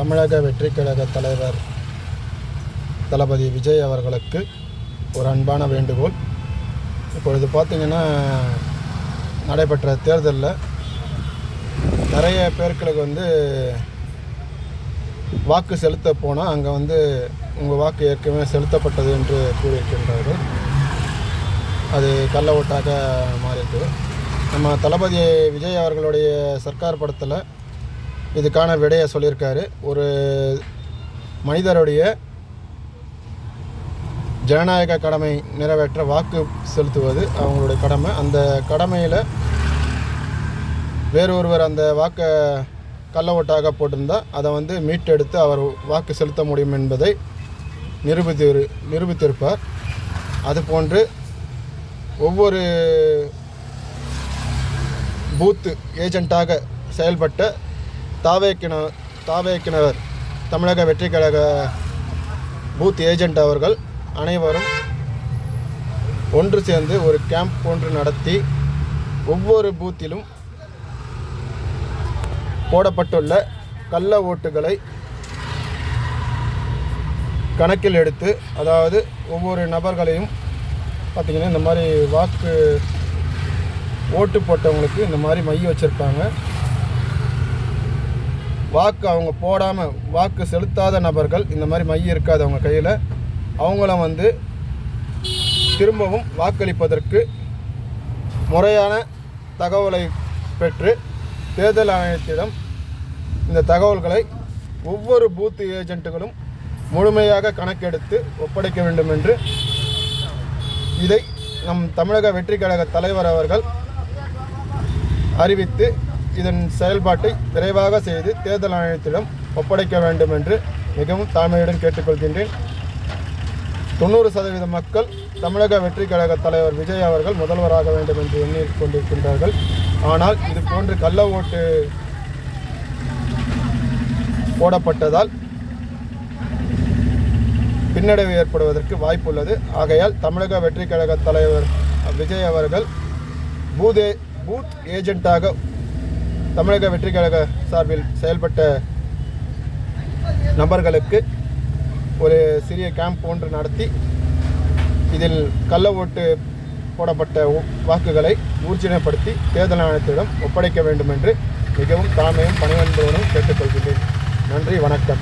தமிழக வெற்றி கழக தலைவர் தளபதி விஜய் அவர்களுக்கு ஒரு அன்பான வேண்டுகோள். இப்பொழுது பார்த்திங்கன்னா நடைபெற்ற தேர்தலில் நிறைய பேர்களுக்கு வாக்கு செலுத்த போனால் அங்கே உங்கள் வாக்கு ஏற்கனவே செலுத்தப்பட்டது என்று கூறியிருக்கின்றார்கள். அது கள்ள ஓட்டாக மாறியிருக்கு. நம்ம தளபதி விஜய் அவர்களுடைய சர்க்கார் படத்தில் இதுக்கான விடையை சொல்லியிருக்காரு. ஒரு மனிதருடைய ஜனநாயக கடமை நிறைவேற்ற வாக்கு செலுத்துவது அவங்களுடைய கடமை. அந்த கடமையில் வேறொருவர் அந்த வாக்கை கள்ள ஓட்டாக போட்டிருந்தால் அதை மீட்டெடுத்து அவர் வாக்கு செலுத்த முடியும் என்பதை நிரூபித்திருப்பார். அதுபோன்று ஒவ்வொரு பூத்து ஏஜெண்ட்டாக செயல்பட்ட தாவேக்கினவர் தமிழக வெற்றி கழக பூத் ஏஜெண்ட் அவர்கள் அனைவரும் ஒன்று சேர்ந்து ஒரு கேம்ப் ஒன்று நடத்தி ஒவ்வொரு பூத்திலும் போடப்பட்டுள்ள கள்ள ஓட்டுகளை கணக்கில் எடுத்து, அதாவது ஒவ்வொரு நபர்களையும் பார்த்திங்கன்னா இந்த மாதிரி வாக்கு ஓட்டு போட்டவங்களுக்கு இந்த மாதிரி மை வச்சுருப்பாங்க. வாக்கு அவங்க போடாமல் வாக்கு செலுத்தாத நபர்கள் இந்த மாதிரி மை இருக்காது அவங்க கையில். அவங்கள திரும்பவும் வாக்களிப்பதற்கு முறையான தகவலை பெற்று தேர்தல் ஆணையத்திடம் இந்த தகவல்களை ஒவ்வொரு பூத் ஏஜென்ட்டுகளும் முழுமையாக கணக்கெடுத்து ஒப்படைக்க வேண்டும் என்று இதை நம் தமிழக வெற்றி கழக தலைவர் அவர்கள் அறிவித்து இதன் செயல்பாட்டை விரைவாக செய்து தேர்தல் ஆணையத்திடம் ஒப்படைக்க வேண்டும் என்று மிகவும் தாழ்மையுடன் கேட்டுக்கொள்கின்றேன். 90% மக்கள் தமிழக வெற்றி கழக தலைவர் விஜய் அவர்கள் முதல்வராக வேண்டும் என்று எண்ணிக்கொண்டிருக்கின்றார்கள். ஆனால் இது போன்று கள்ள ஓட்டு போடப்பட்டதால் பின்னடைவு ஏற்படுவதற்கு வாய்ப்புள்ளது. ஆகையால் தமிழக வெற்றி கழக தலைவர் விஜய் அவர்கள் பூத் ஏஜெண்ட்டாக தமிழக வெற்றி கழக சார்பில் செயல்பட்ட நபர்களுக்கு ஒரு சிறிய கேம்ப் ஒன்று நடத்தி இதில் கள்ள ஓட்டு போடப்பட்ட வாக்குகளை ஊர்ஜிதப்படுத்தி தேர்தல் ஆணையத்திடம் ஒப்படைக்க வேண்டும் என்று மிகவும் தாழ்மையும் பணிவன்புடனும் கேட்டுக்கொள்கிறேன். நன்றி, வணக்கம்.